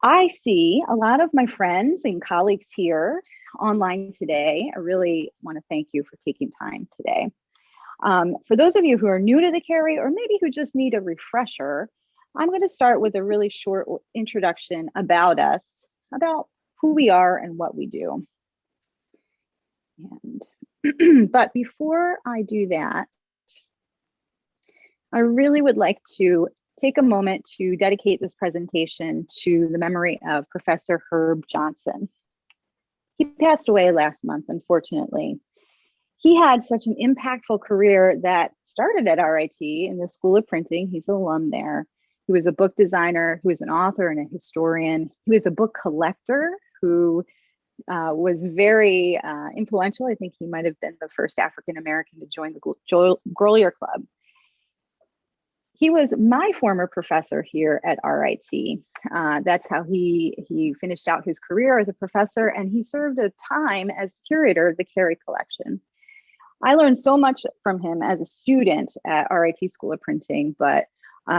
I see a lot of my friends and colleagues here online today. I really want to thank you for taking time today. For those of you who are new to the Cary or maybe who just need a refresher, I'm going to start with a really short introduction about us, about who we are and what we do. But before I do that, I really would like to take a moment to dedicate this presentation to the memory of Professor Herb Johnson. He passed away last month, unfortunately. He had such an impactful career that started at RIT in the School of Printing. He's an alum there. He was a book designer, he was an author and a historian. He was a book collector who was very influential. I think he might have been the first African-American to join the Grolier Club. He was my former professor here at RIT. That's how he finished out his career as a professor, and he served a time as curator of the Cary collection. I learned so much from him as a student at RIT School of Printing, but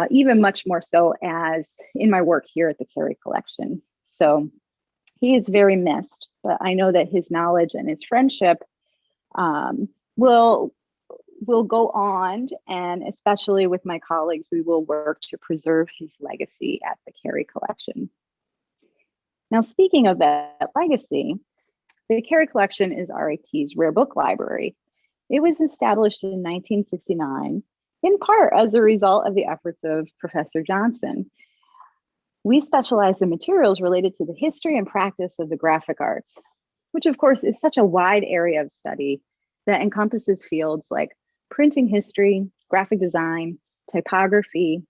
even much more so as in my work here at the Cary collection. So he is very missed, but I know that his knowledge and his friendship will go on, and especially with my colleagues, we will work to preserve his legacy at the Cary collection. Now, speaking of that legacy, the Cary collection is RIT's rare book library. It was established in 1969, in part as a result of the efforts of Professor Johnson. We specialize in materials related to the history and practice of the graphic arts, which of course is such a wide area of study that encompasses fields like printing history, graphic design, typography,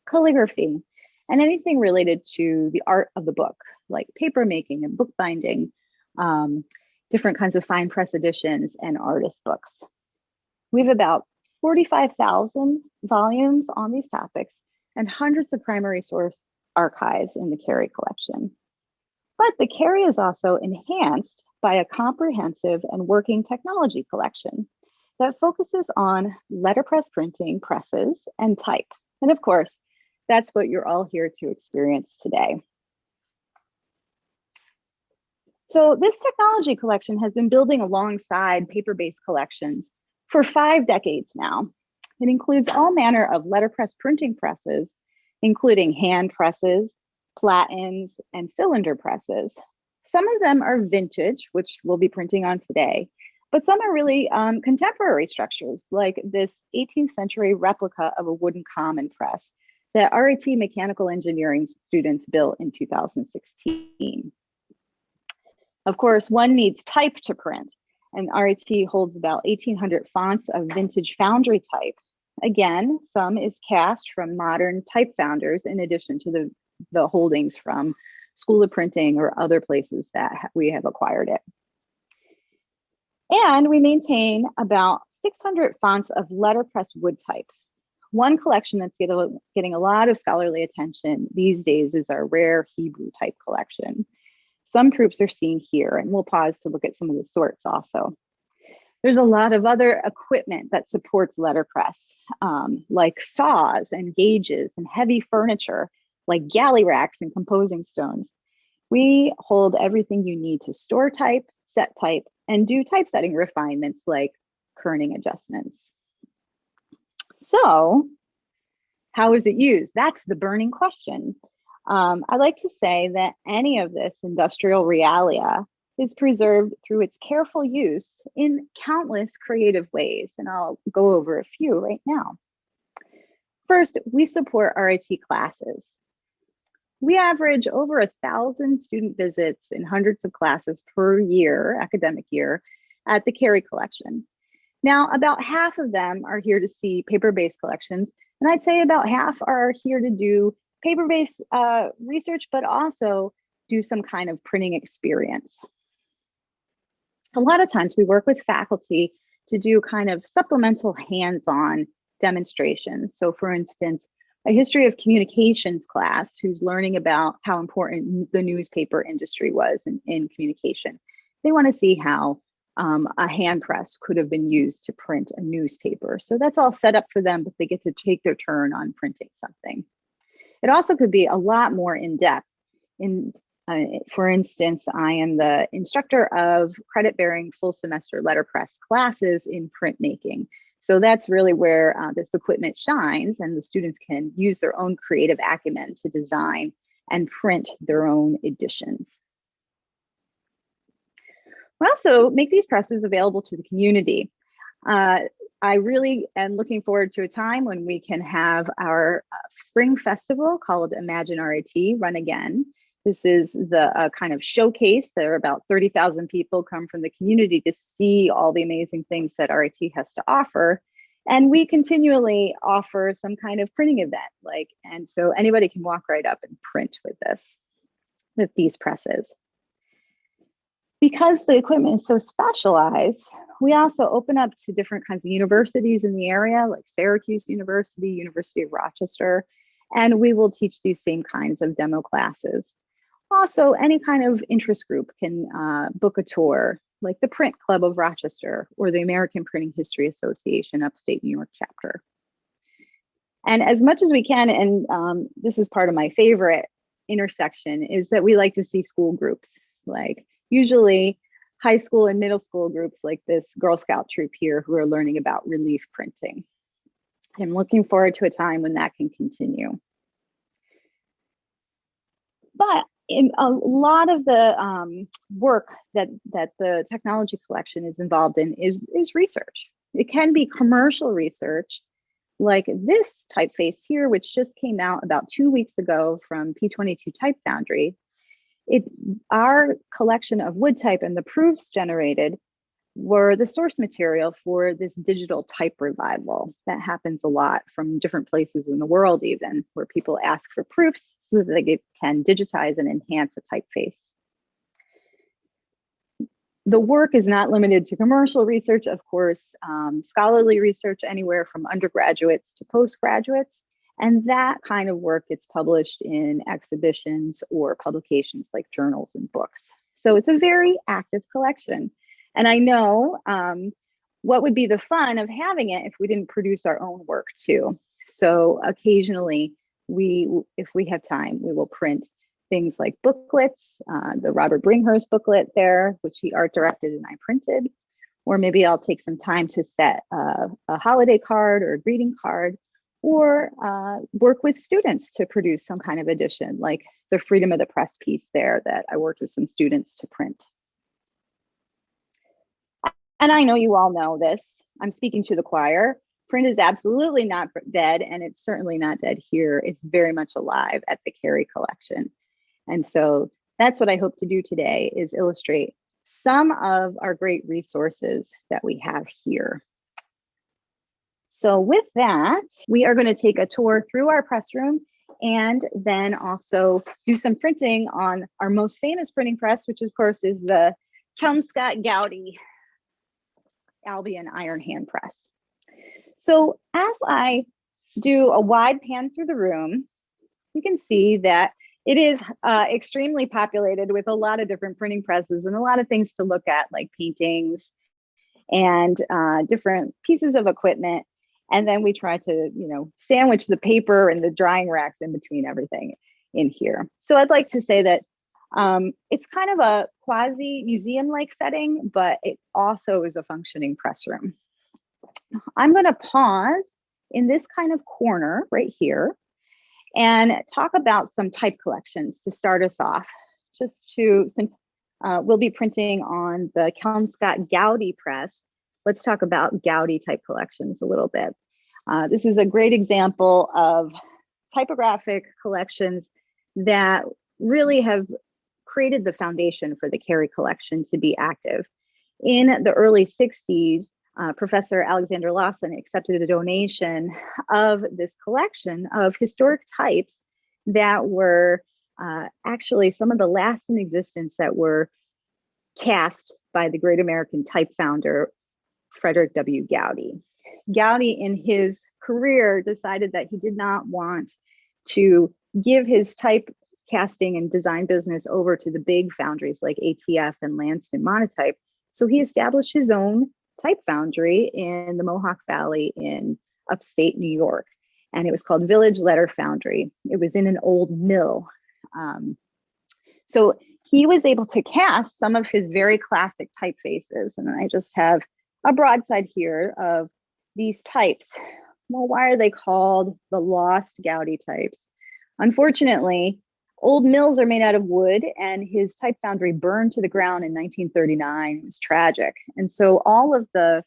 calligraphy, and anything related to the art of the book, like paper making and bookbinding, different kinds of fine press editions, and artist books. We have about 45,000 volumes on these topics and hundreds of primary source archives in the Cary collection. But the Cary is also enhanced by a comprehensive and working technology collection that focuses on letterpress printing, presses, and type. And of course, that's what you're all here to experience today. So this technology collection has been building alongside paper-based collections for 5 decades now. It includes all manner of letterpress printing presses, including hand presses, platens, and cylinder presses. Some of them are vintage, which we'll be printing on today, but some are really contemporary structures, like this 18th century replica of a wooden common press that RIT mechanical engineering students built in 2016. Of course, one needs type to print, and RIT holds about 1,800 fonts of vintage foundry type. Again, some is cast from modern type founders in addition to the holdings from School of Printing or other places that we have acquired it. And we maintain about 600 fonts of letterpress wood type. One collection that's getting a lot of scholarly attention these days is our rare Hebrew type collection. Some proofs are seen here, and we'll pause to look at some of the sorts also. There's a lot of other equipment that supports letterpress, like saws and gauges and heavy furniture, like galley racks and composing stones. We hold everything you need to store type, set type, and do typesetting refinements like kerning adjustments. So, how is it used? That's the burning question. I like to say that any of this industrial realia is preserved through its careful use in countless creative ways, and I'll go over a few right now. First, we support RIT classes. We average over 1,000 student visits in hundreds of classes per year, academic year, at the Cary collection. Now, about half of them are here to see paper-based collections, and I'd say about half are here to do paper-based research, but also do some kind of printing experience. A lot of times we work with faculty to do kind of supplemental hands-on demonstrations. So for instance, a history of communications class who's learning about how important the newspaper industry was in communication. They want to see how a hand press could have been used to print a newspaper. So that's all set up for them, but they get to take their turn on printing something. It also could be a lot more in depth For instance, I am the instructor of credit-bearing full semester letterpress classes in printmaking. So that's really where this equipment shines, and the students can use their own creative acumen to design and print their own editions. We also make these presses available to the community. I really am looking forward to a time when we can have our spring festival called Imagine RIT run again. This is the kind of showcase. There are about 30,000 people come from the community to see all the amazing things that RIT has to offer. And we continually offer some kind of printing event, and so anybody can walk right up and print with these presses. Because the equipment is so specialized, we also open up to different kinds of universities in the area, like Syracuse University, University of Rochester, and we will teach these same kinds of demo classes. Also, any kind of interest group can book a tour, like the Print Club of Rochester or the American Printing History Association Upstate New York chapter. And as much as we can, and this is part of my favorite intersection, is that we like to see school groups, like usually high school and middle school groups like this Girl Scout troop here who are learning about relief printing. I'm looking forward to a time when that can continue. But in a lot of the work that the technology collection is involved in is research. It can be commercial research, like this typeface here, which just came out about 2 weeks ago from P22 Type Foundry. Our collection of wood type and the proofs generated were the source material for this digital type revival that happens a lot from different places in the world, even where people ask for proofs so that they can digitize and enhance a typeface. The work is not limited to commercial research, of course, scholarly research anywhere from undergraduates to postgraduates. And that kind of work gets published in exhibitions or publications like journals and books. So it's a very active collection. And I know what would be the fun of having it if we didn't produce our own work too. So occasionally, if we have time, we will print things like booklets, the Robert Bringhurst booklet there, which he art directed and I printed. Or maybe I'll take some time to set a holiday card or a greeting card, or work with students to produce some kind of edition, like the Freedom of the Press piece there that I worked with some students to print. And I know you all know this. I'm speaking to the choir. Print is absolutely not dead, and it's certainly not dead here. It's very much alive at the Cary collection. And so that's what I hope to do today, is illustrate some of our great resources that we have here. So with that, we are going to take a tour through our press room and then also do some printing on our most famous printing press, which of course is the Kelmscott Gowdy Albion iron hand press. So as I do a wide pan through the room, you can see that it is extremely populated with a lot of different printing presses and a lot of things to look at, like paintings and different pieces of equipment. And then we try to, sandwich the paper and the drying racks in between everything in here. So I'd like to say that it's kind of a quasi museum-like setting, but it also is a functioning press room. I'm going to pause in this kind of corner right here and talk about some type collections to start us off, since we'll be printing on the Kelmscott Gowdy press. Let's talk about Gowdy type collections a little bit. This is a great example of typographic collections that really have created the foundation for the Cary collection to be active. In the early 60s, Professor Alexander Lawson accepted a donation of this collection of historic types that were actually some of the last in existence that were cast by the great American type founder, Frederick W. Gowdy. Gowdy, in his career, decided that he did not want to give his type casting and design business over to the big foundries like ATF and Lanston Monotype. So he established his own type foundry in the Mohawk Valley in upstate New York. And it was called Village Letter Foundry. It was in an old mill. So he was able to cast some of his very classic typefaces. And I just have a broadside here of these types. Well, why are they called the lost Gowdy types? Unfortunately, old mills are made out of wood, and his type foundry burned to the ground in 1939. It was tragic. And so all of the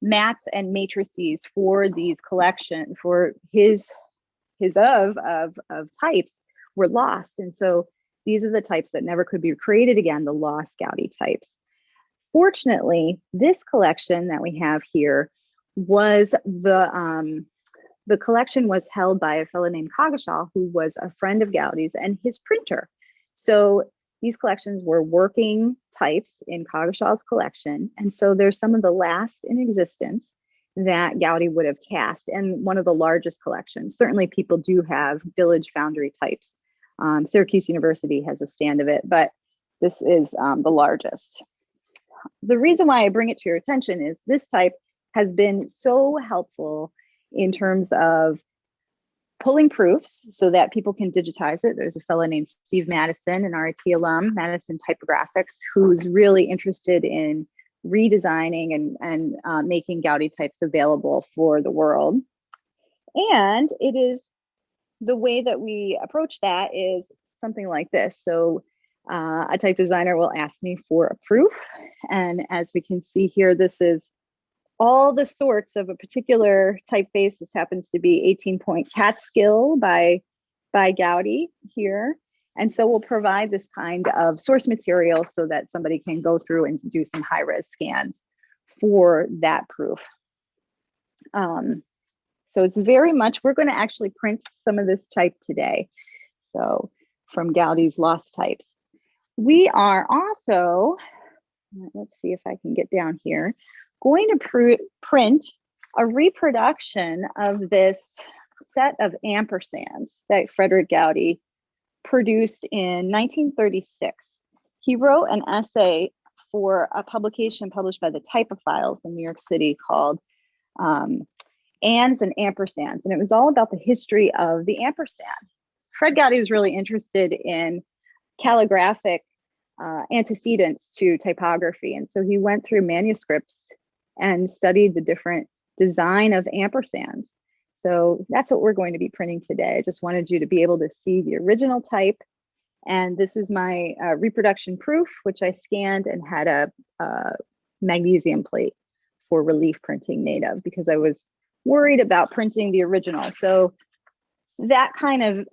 mats and matrices for these collection, for his of types were lost. And so these are the types that never could be created again, the lost Gowdy types. Fortunately, this collection that we have here was the collection was held by a fellow named Coggeshall, who was a friend of Gowdy's and his printer. So these collections were working types in Coggeshall's collection. And so there's some of the last in existence that Gowdy would have cast, and one of the largest collections. Certainly people do have village foundry types. Syracuse University has a stand of it, but this is the largest. The reason why I bring it to your attention is this type has been so helpful in terms of pulling proofs so that people can digitize it. There's a fellow named Steve Madison, an RIT alum, Madison Typographics, who's really interested in redesigning and making Gowdy types available for the world. And it is the way that we approach that is something like this. So a type designer will ask me for a proof. And as we can see here, this is all the sorts of a particular typeface. This happens to be 18-point Catskill by Gowdy here. And so we'll provide this kind of source material so that somebody can go through and do some high-res scans for that proof. So it's very much, we're going to actually print some of this type today. So from Gowdy's Lost Types. We are also, let's see if I can get down here, going to print a reproduction of this set of ampersands that Frederick Gowdy produced in 1936. He wrote an essay for a publication published by the Typophiles in New York City called Ands and Ampersands. And it was all about the history of the ampersand. Fred Gowdy was really interested in calligraphic antecedents to typography. And so he went through manuscripts and studied the different design of ampersands. So that's what we're going to be printing today. I just wanted you to be able to see the original type. And this is my reproduction proof, which I scanned and had a magnesium plate for relief printing made of, because I was worried about printing the original. So that kind of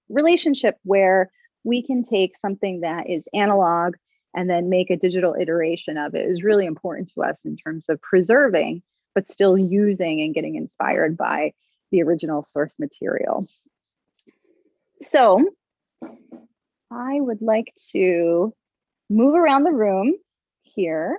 relationship where we can take something that is analog and then make a digital iteration of it is really important to us in terms of preserving, but still using and getting inspired by the original source material. So I would like to move around the room here.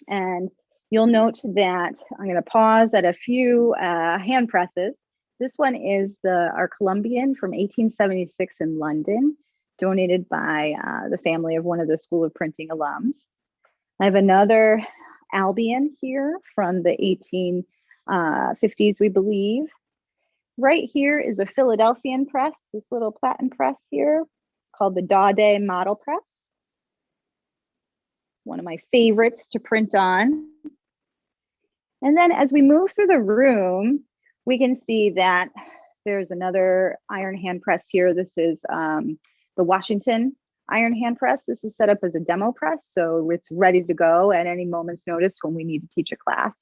And you'll note that I'm going to pause at a few hand presses. This one is our Columbian from 1876 in London, donated by the family of one of the School of Printing alums. I have another Albion here from the 1850s, we believe. Right here is a Philadelphian press, this little platen press here, called the Gowdy Model Press. One of my favorites to print on. And then as we move through the room, we can see that there's another iron hand press here. This is the Washington iron hand press. This is set up as a demo press, so it's ready to go at any moment's notice when we need to teach a class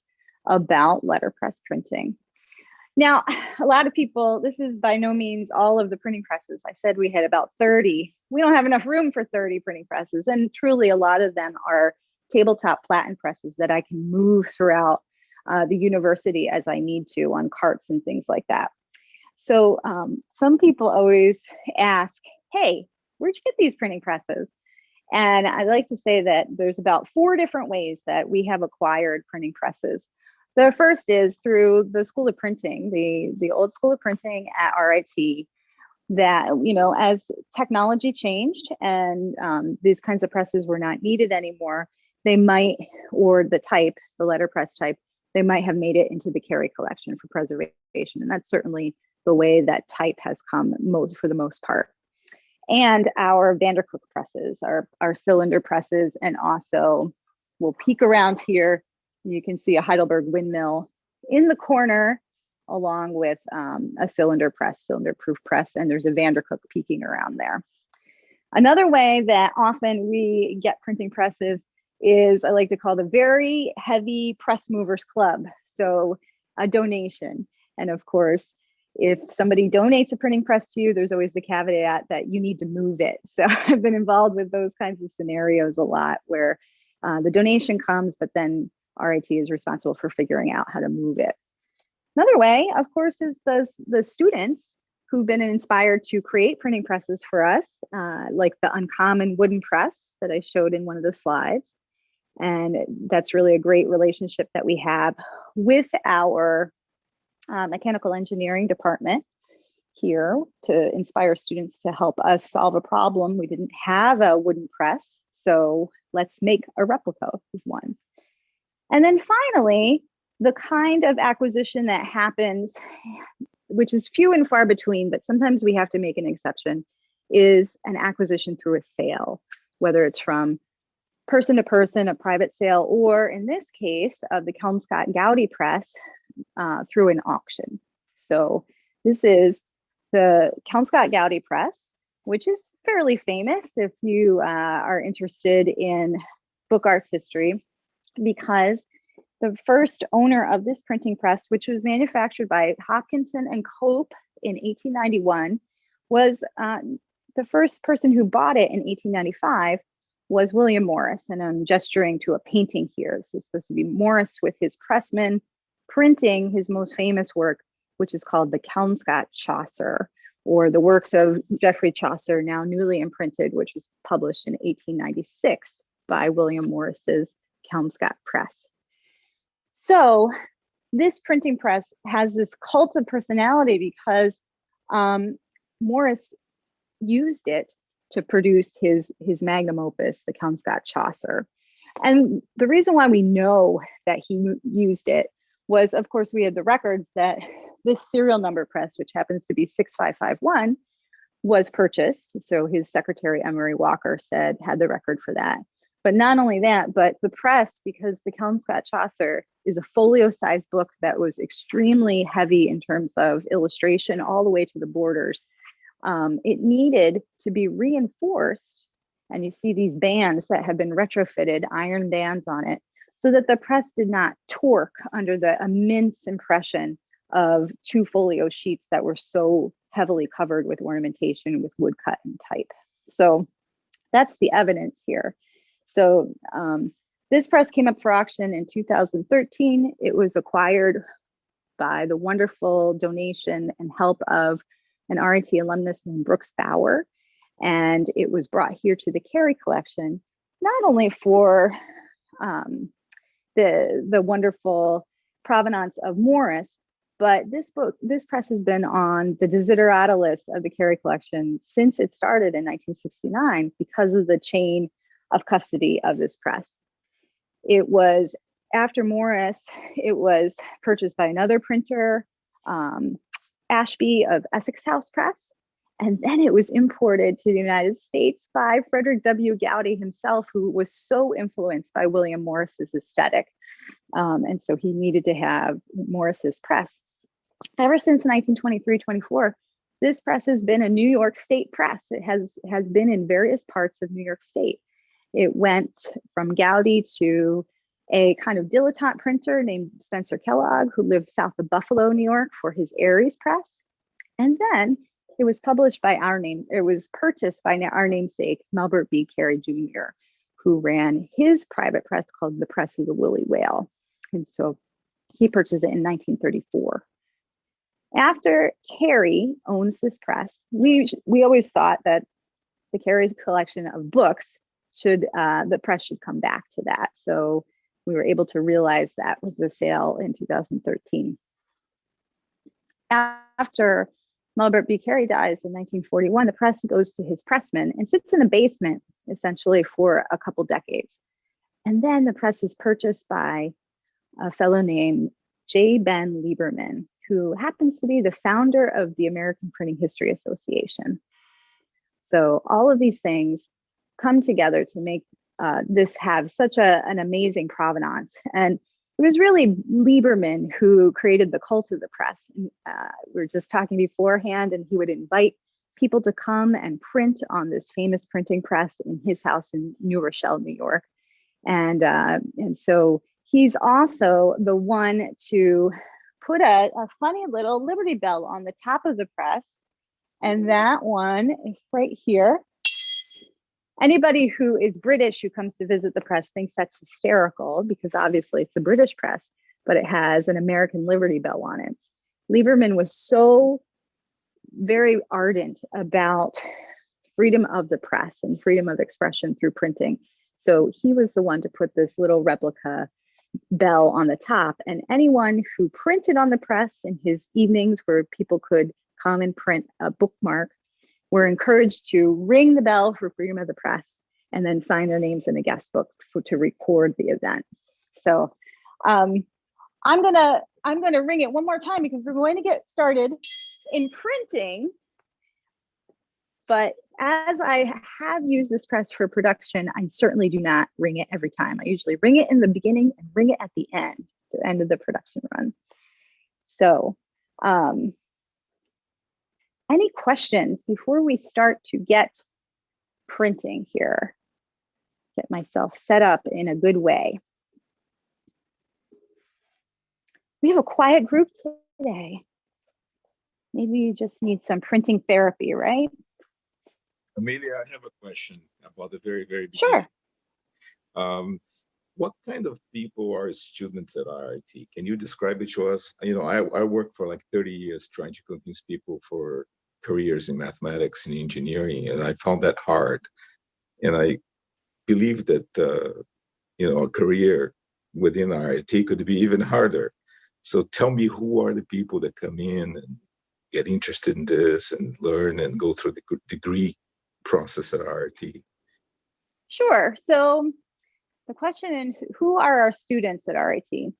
about letterpress printing. Now, a lot of people, this is by no means all of the printing presses. I said we had about 30. We don't have enough room for 30 printing presses, and truly a lot of them are tabletop platen presses that I can move throughout the university as I need to on carts and things like that. So some people always ask, hey, where'd you get these printing presses? And I like to say that there's about 4 different ways that we have acquired printing presses. The first is through the School of Printing, the old School of Printing at RIT, that, you know, as technology changed and these kinds of presses were not needed anymore, they might, or the type, the letterpress type, they might have made it into the Cary collection for preservation. And that's certainly the way that type has come for the most part. And our Vandercook presses, our cylinder presses, and also we'll peek around here. You can see a Heidelberg windmill in the corner, along with a cylinder-proof press, and there's a Vandercook peeking around there. Another way that often we get printing presses is I like to call the very heavy press movers club. So a donation. And of course, if somebody donates a printing press to you, there's always the caveat that you need to move it. So I've been involved with those kinds of scenarios a lot where the donation comes, but then RIT is responsible for figuring out how to move it. Another way, of course, is the students who've been inspired to create printing presses for us, like the Uncommon wooden press that I showed in one of the slides. And that's really a great relationship that we have with our mechanical engineering department here to inspire students to help us solve a problem. We didn't have a wooden press, so let's make a replica of one. And then finally, the kind of acquisition that happens, which is few and far between, but sometimes we have to make an exception, is an acquisition through a sale, whether it's from person to person, a private sale, or in this case of the Kelmscott Gowdy press through an auction. So this is the Kelmscott Gowdy press, which is fairly famous if you are interested in book arts history, because the first owner of this printing press, which was manufactured by Hopkinson and Cope in 1891, was the first person who bought it in 1895 was William Morris. And I'm gesturing to a painting here. This is supposed to be Morris with his pressman printing his most famous work, which is called the Kelmscott Chaucer, or the works of Geoffrey Chaucer, now newly imprinted, which was published in 1896 by William Morris's Kelmscott Press. So this printing press has this cult of personality because Morris used it to produce his magnum opus, the Kelmscott Chaucer. And the reason why we know that he used it was, of course, we had the records that this serial number press, which happens to be 6551, was purchased. So his secretary, Emery Walker, had the record for that. But not only that, but the press, because the Kelmscott Chaucer is a folio-sized book that was extremely heavy in terms of illustration all the way to the borders. It needed to be reinforced, and you see these bands that have been retrofitted, iron bands on it, so that the press did not torque under the immense impression of two folio sheets that were so heavily covered with ornamentation, with woodcut and type. So that's the evidence here. So this press came up for auction in 2013. It was acquired by the wonderful donation and help of an RIT alumnus named Brooks Bauer. And it was brought here to the Cary collection, not only for the wonderful provenance of Morris, but this press has been on the desiderata list of the Cary collection since it started in 1969 because of the chain of custody of this press. It was after Morris, it was purchased by another printer, Ashby of Essex House Press, and then it was imported to the United States by Frederick W. Gowdy himself, who was so influenced by William Morris's aesthetic. And so he needed to have Morris's press. Ever since 1923-24, this press has been a New York State press. It has been in various parts of New York State. It went from Gowdy to a kind of dilettante printer named Spencer Kellogg, who lived south of Buffalo, New York, for his Aries press. And then it was published by it was purchased by our namesake, Melbert B. Cary Jr., who ran his private press called the Press of the Willie Whale. And so he purchased it in 1934. After Cary owns this press, we always thought that the Cary's collection of books the press should come back to that. So we were able to realize that with the sale in 2013. After Melbert B. Cary dies in 1941, the press goes to his pressman and sits in a basement essentially for a couple decades. And then the press is purchased by a fellow named J. Ben Lieberman, who happens to be the founder of the American Printing History Association. So all of these things come together to make this have such an amazing provenance. And it was really Lieberman who created the cult of the press. We were just talking beforehand, and he would invite people to come and print on this famous printing press in his house in New Rochelle, New York. And so he's also the one to put a funny little Liberty Bell on the top of the press. And that one is right here. Anybody who is British who comes to visit the press thinks that's hysterical because obviously it's a British press, but it has an American Liberty Bell on it. Lieberman was so very ardent about freedom of the press and freedom of expression through printing. So he was the one to put this little replica bell on the top, and anyone who printed on the press in his evenings where people could come and print a bookmark were encouraged to ring the bell for freedom of the press and then sign their names in a guest book to record the event. So I'm gonna ring it one more time because we're going to get started in printing. But as I have used this press for production, I certainly do not ring it every time. I usually ring it in the beginning and ring it at the end of the production run. So any questions before we start to get printing here? Get myself set up in a good way. We have a quiet group today. Maybe you just need some printing therapy, right? Amelia, I have a question about the very beginning. Sure. What kind of people are students at RIT? Can you describe it to us? You know, I worked for like 30 years trying to convince people for careers in mathematics and engineering, and I found that hard. And I believe that, a career within RIT could be even harder. So tell me, who are the people that come in and get interested in this and learn and go through the degree process at RIT? Sure. So the question is, who are our students at RIT?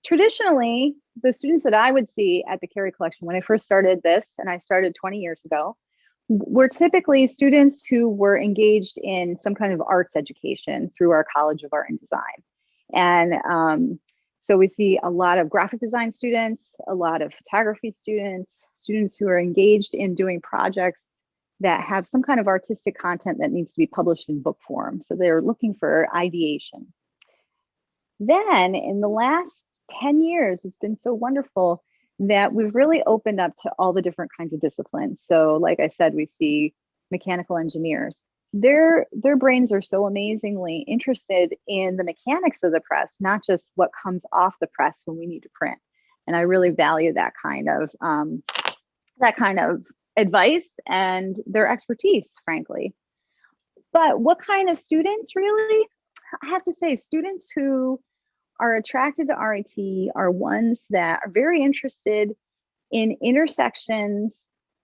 Traditionally, the students that I would see at the Cary collection when I first started this, and I started 20 years ago, were typically students who were engaged in some kind of arts education through our College of Art and Design. And so we see a lot of graphic design students, a lot of photography students, students who are engaged in doing projects that have some kind of artistic content that needs to be published in book form. So they're looking for ideation. Then in the last 10 years, it's been so wonderful that we've really opened up to all the different kinds of disciplines. So like I said, we see mechanical engineers. Their brains are so amazingly interested in the mechanics of the press, not just what comes off the press when we need to print. And I really value that kind of advice and their expertise, frankly. But what kind of students, really? I have to say, students who are attracted to RIT are ones that are very interested in intersections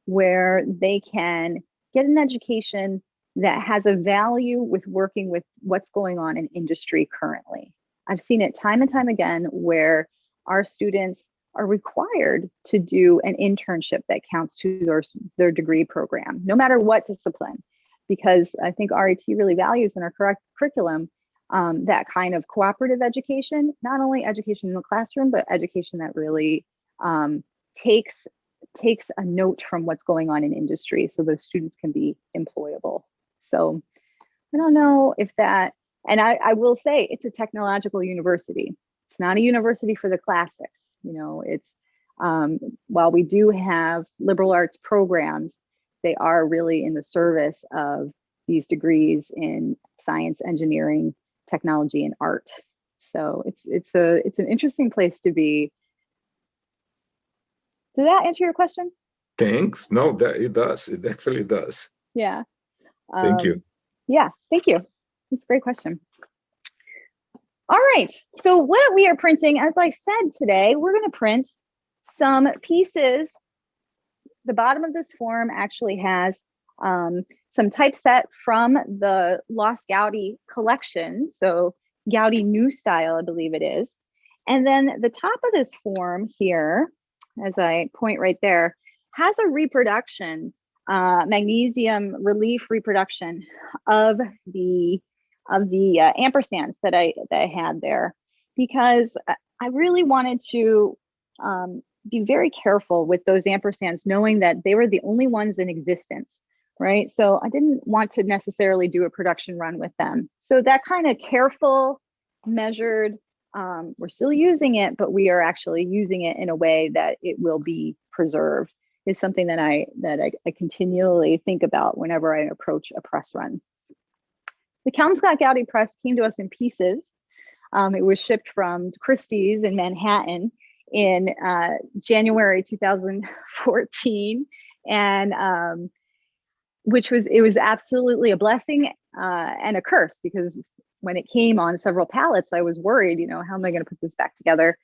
where they can get an education that has a value with working with what's going on in industry currently. I've seen it time and time again where our students are required to do an internship that counts to their degree program, no matter what discipline, because I think RIT really values in our correct curriculum that kind of cooperative education, not only education in the classroom, but education that really takes a note from what's going on in industry so those students can be employable. So I don't know if that, and I will say it's a technological university. It's not a university for the classics. You know, it's while we do have liberal arts programs, they are really in the service of these degrees in science, engineering, technology, and art. So it's an interesting place to be. Did that answer your question? Thanks. No, that it does. It actually does. Yeah. Thank you. Yeah, thank you. That's a great question. All right, so what we are printing, as I said today, we're going to print some pieces. The bottom of this form actually has some typeset from the Lost Gowdy collection. So Gowdy New Style, I believe it is. And then the top of this form here, as I point right there, has a reproduction, magnesium relief reproduction of the ampersands that I had there, because I really wanted to be very careful with those ampersands, knowing that they were the only ones in existence, right? So I didn't want to necessarily do a production run with them. So that kind of careful, measured, we're still using it, but we are actually using it in a way that it will be preserved, is something that I continually think about whenever I approach a press run. The Kelmscott Gowdy press came to us in pieces. It was shipped from Christie's in Manhattan in January 2014, and it was absolutely a blessing and a curse, because when it came on several pallets, I was worried, how am I going to put this back together?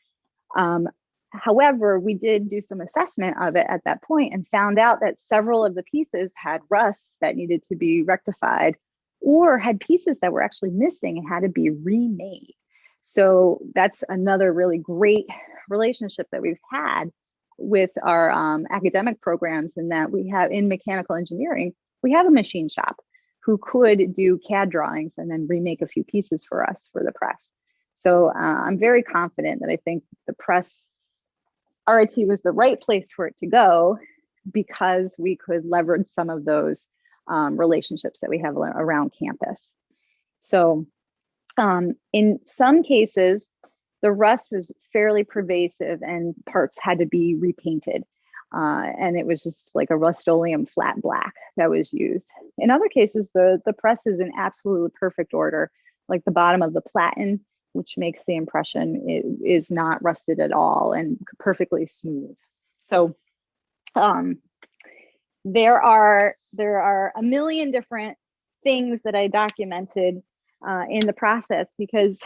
However, we did do some assessment of it at that point and found out that several of the pieces had rusts that needed to be rectified, or had pieces that were actually missing and had to be remade. So that's another really great relationship that we've had with our academic programs, in that we have, in mechanical engineering, we have a machine shop who could do CAD drawings and then remake a few pieces for us for the press. So I'm very confident that I think the press RIT was the right place for it to go, because we could leverage some of those relationships that we have around campus. So in some cases, the rust was fairly pervasive and parts had to be repainted. And it was just like a Rust-Oleum flat black that was used. In other cases, the press is in absolutely perfect order, like the bottom of the platen, which makes the impression it is not rusted at all and perfectly smooth. So there are a million different things that I documented in the process, because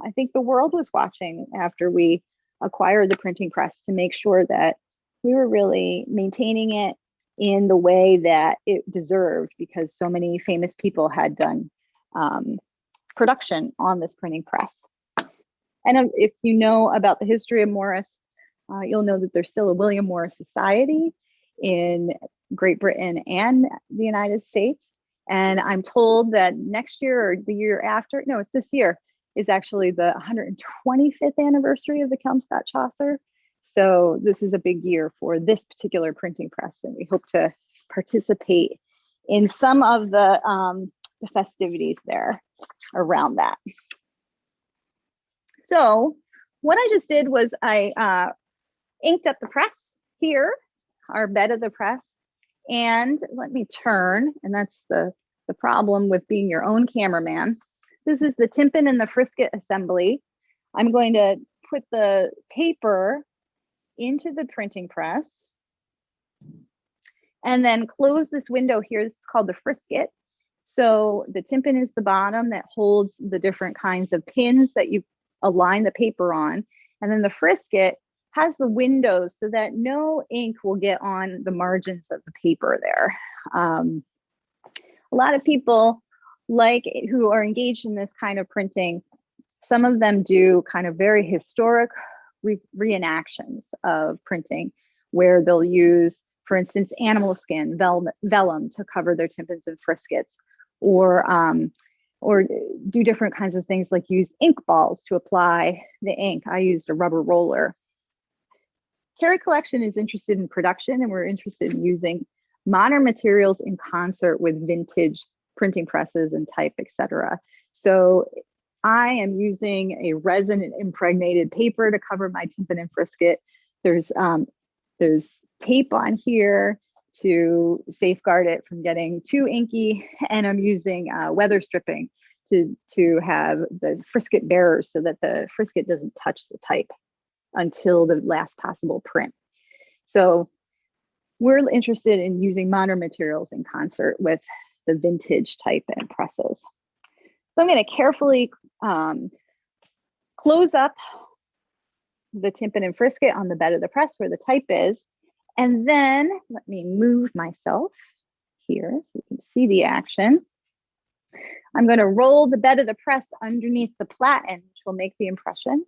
I think the world was watching after we acquired the printing press, to make sure that we were really maintaining it in the way that it deserved, because so many famous people had done production on this printing press. And if you know about the history of Morris, you'll know that there's still a William Morris Society in Great Britain and the United States. And I'm told that next year or the year after, no, it's this year, is actually the 125th anniversary of the Kelmscott Chaucer. So this is a big year for this particular printing press, and we hope to participate in some of the festivities there around that. So what I just did was I inked up the press here, our bed of the press, and let me turn, and that's the problem with being your own cameraman. This is the Timpin and the Frisket assembly. I'm going to put the paper into the printing press and then close this window here. This is called the Frisket. So the Timpin is the bottom that holds the different kinds of pins that you align the paper on. And then the Frisket has the windows so that no ink will get on the margins of the paper there. A lot of people who are engaged in this kind of printing, some of them do kind of very historic reenactions of printing, where they'll use, for instance, animal skin, vellum to cover their Timpins and Friskets, or do different kinds of things like use ink balls to apply the ink. I used a rubber roller. Cary Collection is interested in production, and we're interested in using modern materials in concert with vintage printing presses and type, etc. So I am using a resin impregnated paper to cover my Timpin and Frisket. There's tape on here to safeguard it from getting too inky, and I'm using weather stripping to have the Frisket bearers so that the Frisket doesn't touch the type until the last possible print. So we're interested in using modern materials in concert with the vintage type and presses. So I'm going to carefully close up the Timpin and Frisket on the bed of the press where the type is. And then let me move myself here so you can see the action. I'm going to roll the bed of the press underneath the platen, which will make the impression.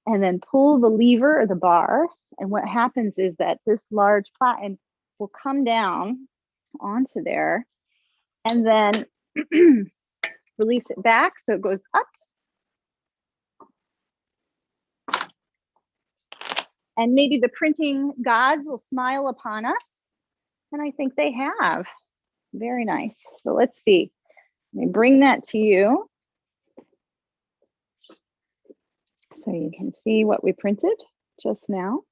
and then pull the lever or the bar. And what happens is that this large platen will come down onto there and then release it back so it goes up. And maybe the printing gods will smile upon us. And I think they have. Very nice. So let's see. Let me bring that to you so you can see what we printed just now.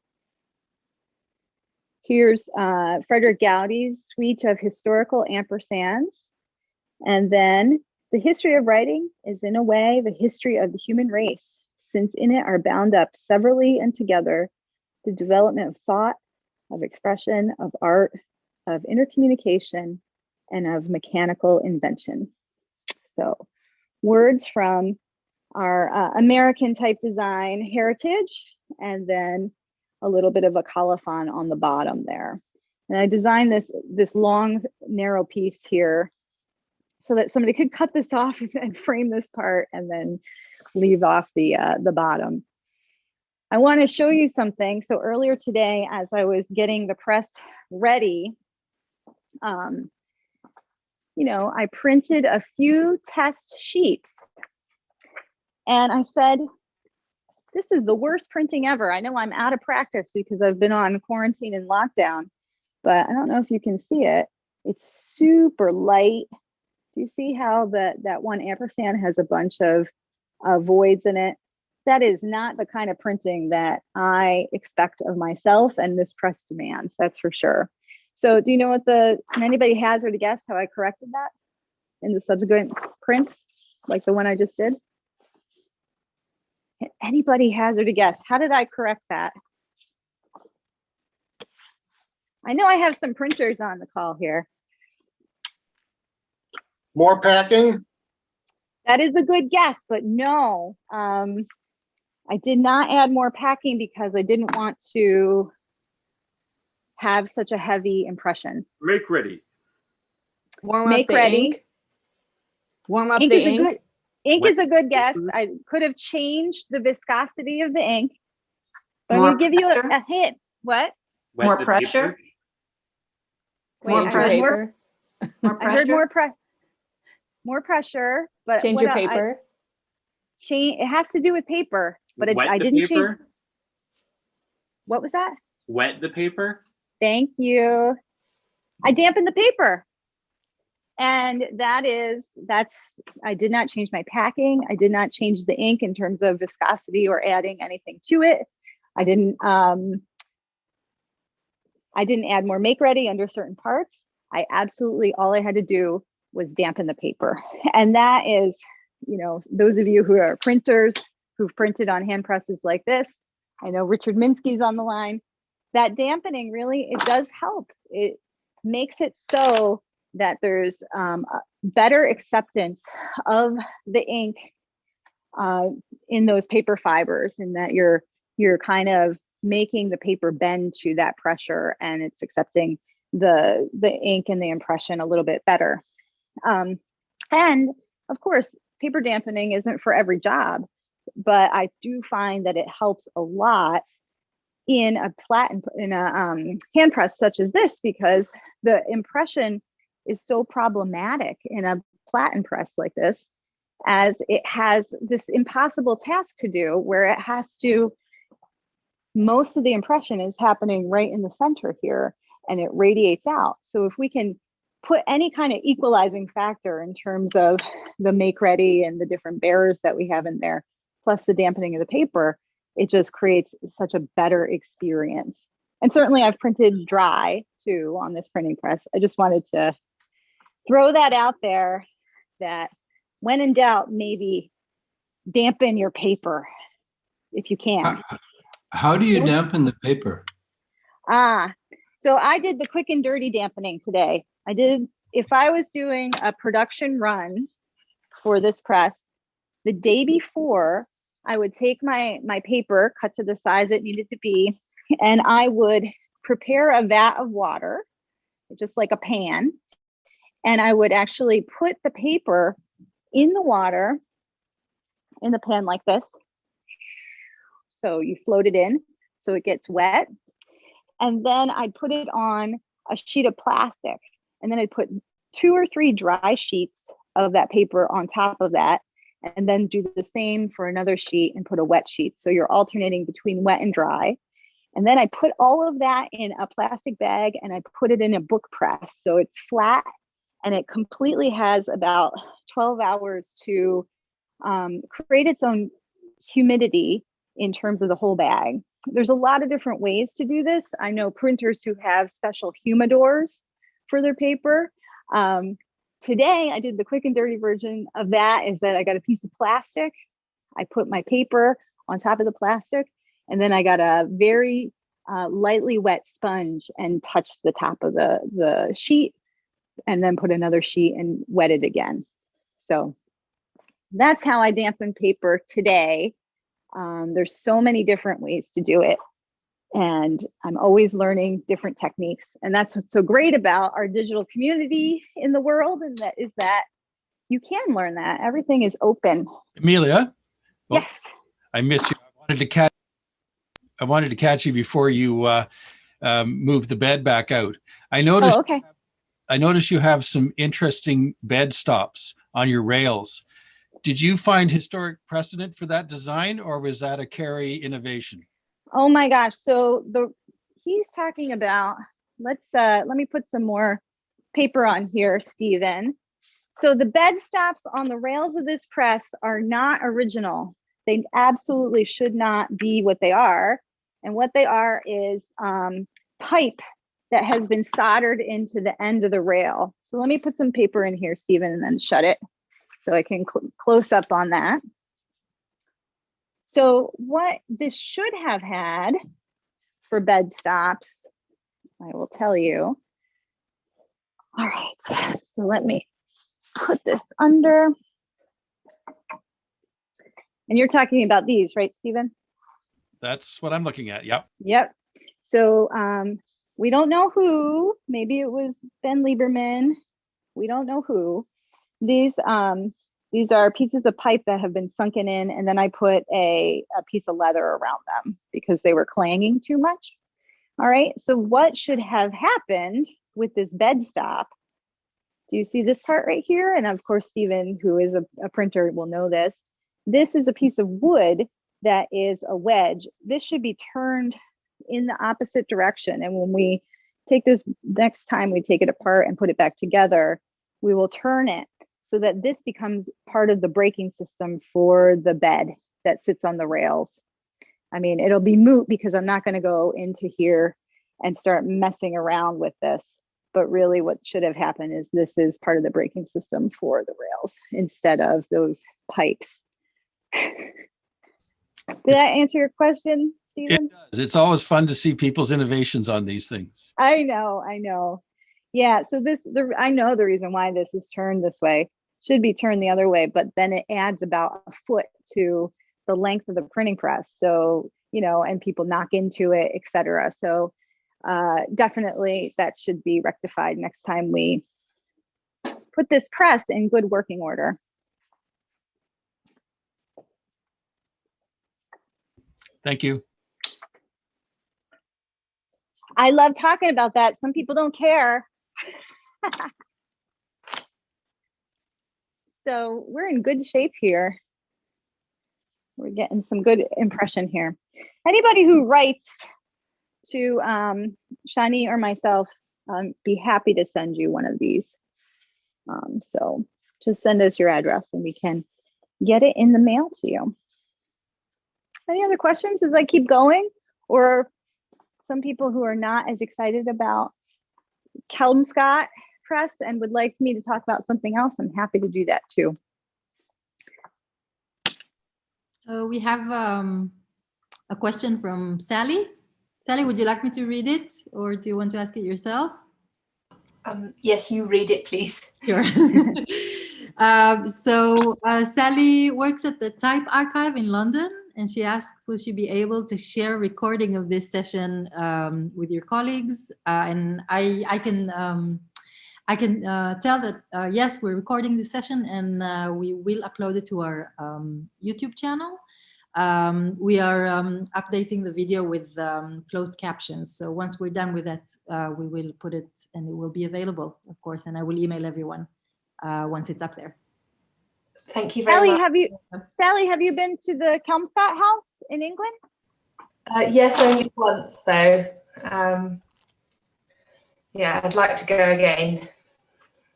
Here's Frederick Gowdy's suite of historical ampersands. And then the history of writing is in a way the history of the human race, since in it are bound up severally and together the development of thought, of expression, of art, of intercommunication, and of mechanical invention. So words from our American type design heritage, and then a little bit of a colophon on the bottom there. And I designed this long, narrow piece here so that somebody could cut this off and frame this part and then leave off the bottom. I want to show you something. So earlier today, as I was getting the press ready, you know, I printed a few test sheets and I said, this is the worst printing ever. I know I'm out of practice because I've been on quarantine and lockdown, but I don't know if you can see it. It's super light. Do you see how that one ampersand has a bunch of voids in it? That is not the kind of printing that I expect of myself and this press demands, that's for sure. So do you know what can anybody hazard a guess how I corrected that in the subsequent prints, like the one I just did? Can anybody hazard a guess? How did I correct that? I know I have some printers on the call here. More packing? That is a good guess, but no. I did not add more packing because I didn't want to have such a heavy impression. Make ready. Warm Make up the ready. ink. Warm up Ink the is ink. a good ink Wet is a good guess. paper. I could have changed the viscosity of the ink. But I'm More gonna give you pressure? a hint. What? Wet More the pressure? paper. Wait, More I heard pressure. More I heard pressure. more pressure, but Change what your I paper. change it has to do with paper, but Wet I the didn't change. paper. What was that? Wet the paper. Thank you. I dampened the paper. And I did not change my packing. I did not change the ink in terms of viscosity or adding anything to it. I didn't add more make ready under certain parts. All I had to do was dampen the paper. And that is, you know, those of you who are printers who've printed on hand presses like this, I know Richard Minsky's on the line. That dampening really, it does help. It makes it so that there's better acceptance of the ink in those paper fibers, and that you're kind of making the paper bend to that pressure, and it's accepting the ink and the impression a little bit better. And of course, paper dampening isn't for every job, but I do find that it helps a lot in a hand press such as this, because the impression is so problematic in a platen press like this, as it has this impossible task to do where it has to, most of the impression is happening right in the center here and it radiates out. So if we can put any kind of equalizing factor in terms of the make ready and the different bearers that we have in there, plus the dampening of the paper, it just creates such a better experience. And certainly I've printed dry too on this printing press. I just wanted to throw that out there, that when in doubt, maybe dampen your paper if you can. How do you dampen the paper? So I did the quick and dirty dampening today. If I was doing a production run for this press, the day before, I would take my paper, cut to the size it needed to be, and I would prepare a vat of water, just like a pan, and I would actually put the paper in the water, in the pan like this, So you float it in so it gets wet. And then I'd put it on a sheet of plastic. And then I'd put 2 or 3 dry sheets of that paper on top of that. And then do the same for another sheet and put a wet sheet. So you're alternating between wet and dry. And then I put all of that in a plastic bag and I put it in a book press. So it's flat and it completely has about 12 hours to create its own humidity in terms of the whole bag. There's a lot of different ways to do this. I know printers who have special humidors for their paper. Today, I did the quick and dirty version of that, is that I got a piece of plastic. I put my paper on top of the plastic, and then I got a very lightly wet sponge and touched the top of the sheet, and then put another sheet and wet it again. So that's how I dampen paper today. There's so many different ways to do it. And I'm always learning different techniques. And that's what's so great about our digital community in the world, and that is that you can learn that. Everything is open. Amelia? Oh, Yes. I missed you. I wanted to catch you before you move the bed back out. I noticed. Oh, okay. I noticed you have some interesting bed stops on your rails. Did you find historic precedent for that design, or was that a Cary innovation? Oh my gosh. So he's talking about, let me put some more paper on here, Stephen. So the bed stops on the rails of this press are not original. They absolutely should not be what they are. And what they are is pipe that has been soldered into the end of the rail. So let me put some paper in here, Stephen, and then shut it so I can close up on that. So what this should have had for bed stops, I will tell you. All right, so let me put this under. And you're talking about these, right, Stephen? That's what I'm looking at. Yep. Yep. So we don't know who, maybe it was Ben Lieberman. We don't know who. These are pieces of pipe that have been sunken in, and then I put a piece of leather around them because they were clanging too much. All right, so what should have happened with this bed stop? Do you see this part right here? And of course, Stephen, who is a printer, will know this. This is a piece of wood that is a wedge. This should be turned in the opposite direction. And when we take this, next time we take it apart and put it back together, we will turn it so that this becomes part of the braking system for the bed that sits on the rails. I mean, it'll be moot because I'm not going to go into here and start messing around with this. But really what should have happened is this is part of the braking system for the rails instead of those pipes. Did that answer your question, Stephen? It does. It's always fun to see people's innovations on these things. I know. Yeah, so I know the reason why this is turned this way. Should be turned the other way, but then it adds about a foot to the length of the printing press. So, and people knock into it, etc. So definitely that should be rectified next time we put this press in good working order. Thank you. I love talking about that. Some people don't care. So we're in good shape here. We're getting some good impression here. Anybody who writes to Shani or myself, be happy to send you one of these. So just send us your address and we can get it in the mail to you. Any other questions as I keep going? Or some people who are not as excited about Kelmscott Press and would like me to talk about something else, I'm happy to do that too. We have a question from Sally. Sally, would you like me to read it, or do you want to ask it yourself? Yes, you read it, please. Sure. Sally works at the Type Archive in London, and she asked, will she be able to share a recording of this session with your colleagues? And I can tell that, yes, we're recording this session and we will upload it to our YouTube channel. We are updating the video with closed captions. So once we're done with that, we will put it and it will be available, of course, and I will email everyone once it's up there. Thank you very much. Sally, have you been to the Kelmscott House in England? Yes, only once though. Yeah, I'd like to go again.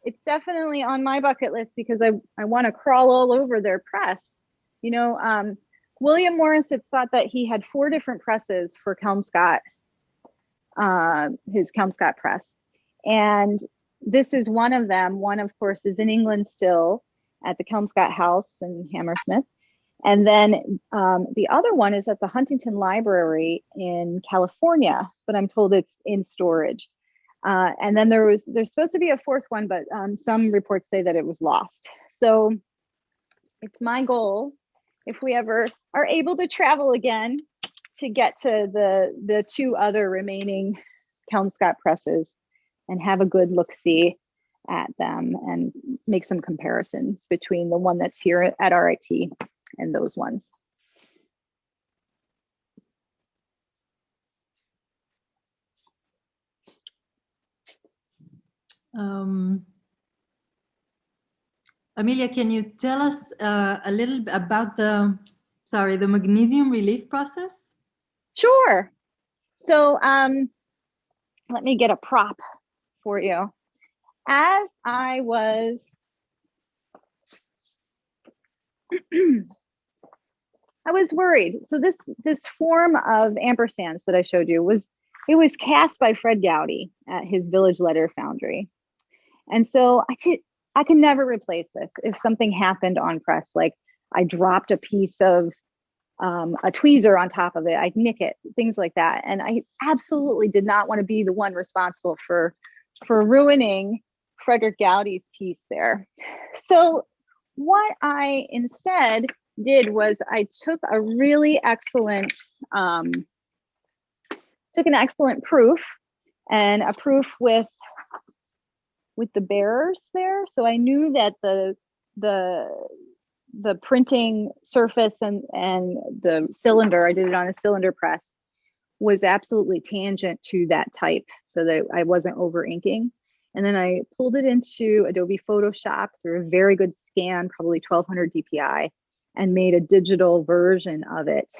It's definitely on my bucket list because I want to crawl all over their press. You know, William Morris had thought that he had 4 different presses for Kelmscott, his Kelmscott press. And this is one of them. One, of course, is in England still at the Kelmscott House in Hammersmith. And then the other one is at the Huntington Library in California, but I'm told it's in storage. And then there's supposed to be a 4th one, but some reports say that it was lost. So it's my goal, if we ever are able to travel again, to get to the 2 other remaining Kelmscott presses and have a good look-see at them and make some comparisons between the one that's here at RIT and those ones. Amelia, can you tell us a little bit about the magnesium relief process? Sure. So let me get a prop for you. As I was worried. So this form of ampersands that I showed you was cast by Fred Gowdy at his Village Letter Foundry. And so I could never replace this. If something happened on press, like I dropped a piece of a tweezer on top of it, I'd nick it, things like that. And I absolutely did not want to be the one responsible for ruining Frederick Gowdy's piece there. So what I instead did was I took an excellent proof, and a proof with the bearers there. So I knew that the printing surface and the cylinder, I did it on a cylinder press, was absolutely tangent to that type so that I wasn't over inking. And then I pulled it into Adobe Photoshop through a very good scan, probably 1200 DPI, and made a digital version of it.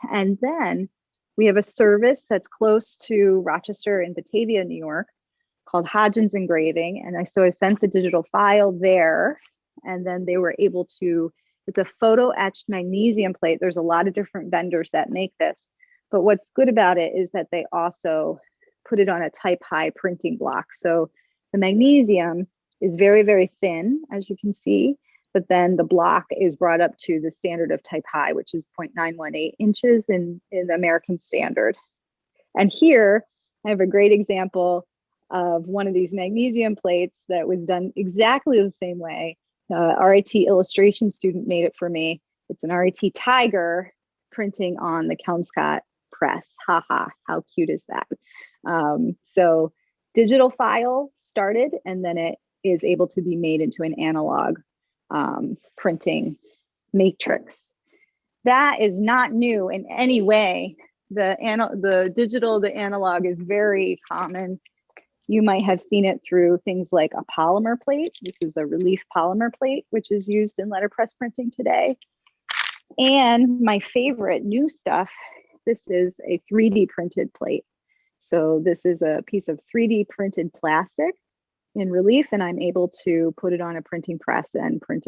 And then we have a service that's close to Rochester and Batavia, New York, called Hodgins Engraving. And so I sent the digital file there, and then they were able to, it's a photo etched magnesium plate. There's a lot of different vendors that make this, but what's good about it is that they also put it on a type high printing block. So the magnesium is very, very thin, as you can see, but then the block is brought up to the standard of type high, which is 0.918 inches in the American standard. And here I have a great example of one of these magnesium plates that was done exactly the same way. RIT illustration student made it for me. It's an RIT tiger printing on the Kelmscott press. Haha, how cute is that? So digital file started, and then it is able to be made into an analog printing matrix. That is not new in any way. The digital to analog is very common. You might have seen it through things like a polymer plate. This is a relief polymer plate, which is used in letterpress printing today. And my favorite new stuff, this is a 3D printed plate. So this is a piece of 3D printed plastic in relief, and I'm able to put it on a printing press and print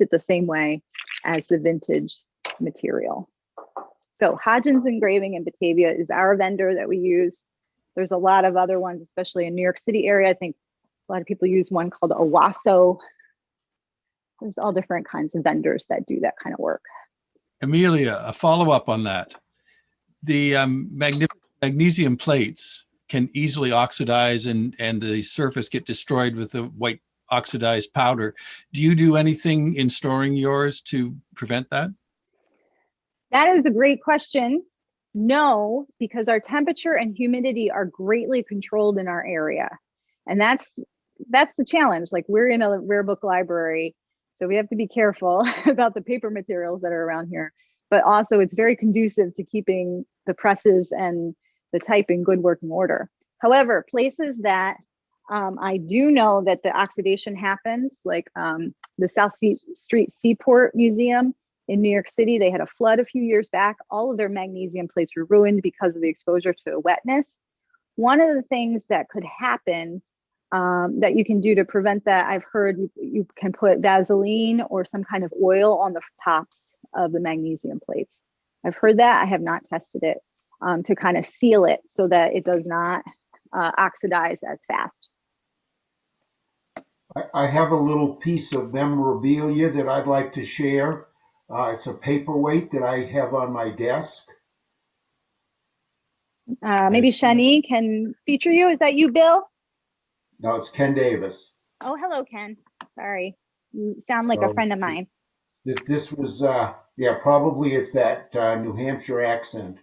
it the same way as the vintage material. So Hodgins Engraving in Batavia is our vendor that we use. There's a lot of other ones, especially in New York City area. I think a lot of people use one called Owasso. There's all different kinds of vendors that do that kind of work. Amelia, a follow-up on that. The magnesium plates can easily oxidize and the surface get destroyed with the white oxidized powder. Do you do anything in storing yours to prevent that? That is a great question. No, because our temperature and humidity are greatly controlled in our area. And that's the challenge. Like, we're in a rare book library, so we have to be careful about the paper materials that are around here. but also it's very conducive to keeping the presses and the type in good working order. However, places that I do know that the oxidation happens, like the South Street Seaport Museum in New York City, they had a flood a few years back. All of their magnesium plates were ruined because of the exposure to wetness. One of the things that could happen that you can do to prevent that, I've heard you can put Vaseline or some kind of oil on the tops of the magnesium plates. I've heard that. I have not tested it to kind of seal it so that it does not oxidize as fast. I have a little piece of memorabilia that I'd like to share. It's a paperweight that I have on my desk. Maybe Shani can feature you. Is that you, Bill? No, it's Ken Davis. Oh, hello, Ken. Sorry. You sound like a friend of mine. This was, yeah, probably it's that New Hampshire accent.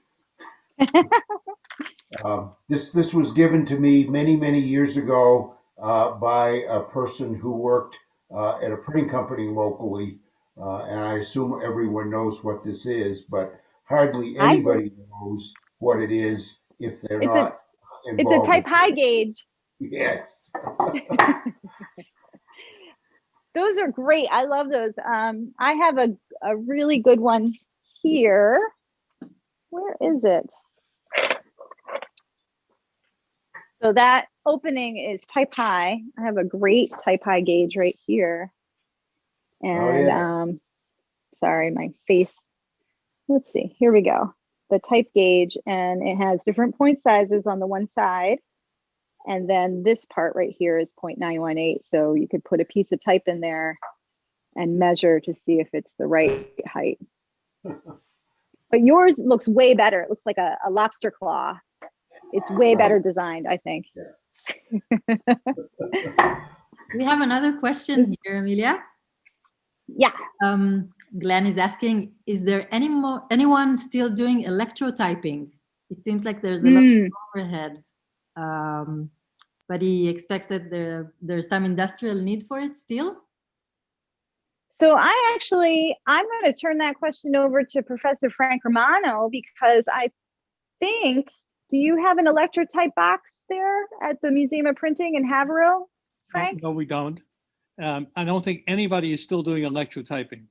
This was given to me many, many years ago by a person who worked at a printing company locally. And I assume everyone knows what this is, but hardly anybody knows what it is if they're not involved. It's a type high gauge. Yes. Those are great. I love those. I have a really good one here. Where is it? So that opening is type high. I have a great type high gauge right here. And yes. Sorry, my face. Let's see, here we go. The type gauge, and it has different point sizes on the one side. And then this part right here is 0.918. So you could put a piece of type in there and measure to see if it's the right height. But yours looks way better. It looks like a lobster claw. It's way better designed, I think. Yeah. We have another question here, Amelia. Yeah. Glenn is asking, is there anyone still doing electrotyping? It seems like there's a lot of overhead, but he expects that there's some industrial need for it still. So I'm going to turn that question over to Professor Frank Romano, because I think, do you have an electrotype box there at the Museum of Printing in Haverhill, Frank? No, we don't. I don't think anybody is still doing electrotyping,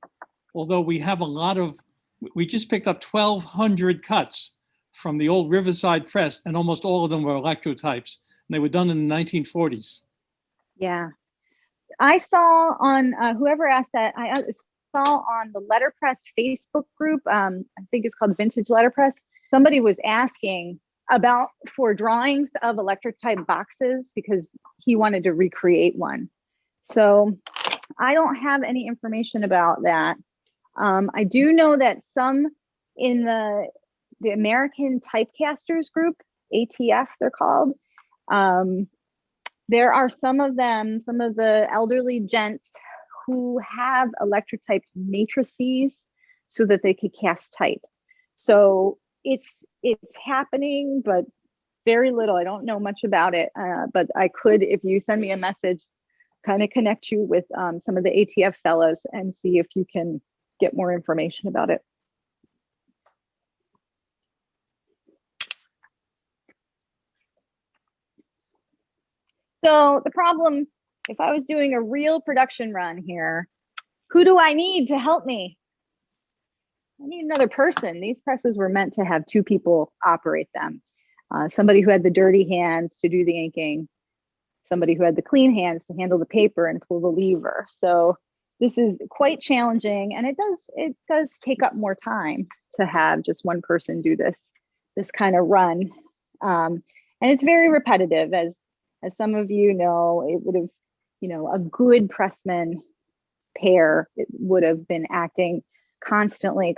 although we have we just picked up 1,200 cuts from the old Riverside press, and almost all of them were electrotypes, and they were done in the 1940s. Yeah. I saw on, whoever asked that, I saw on the Letterpress Facebook group, I think it's called Vintage Letterpress, somebody was asking about for drawings of electrotype boxes because he wanted to recreate one. So I don't have any information about that. I do know that some in the American Typecasters group, ATF they're called, there are some of the elderly gents who have electrotyped matrices so that they could cast type. So it's happening, but very little. I don't know much about it, but I could, if you send me a message, kind of connect you with some of the ATF fellows and see if you can get more information about it. So the problem, if I was doing a real production run here, who do I need to help me? I need another person. These presses were meant to have two people operate them. Somebody who had the dirty hands to do the inking, somebody who had the clean hands to handle the paper and pull the lever. So this is quite challenging, and it does take up more time to have just one person do this kind of run. And it's very repetitive, as some of you know. It would have, a good pressman pair, it would have been acting constantly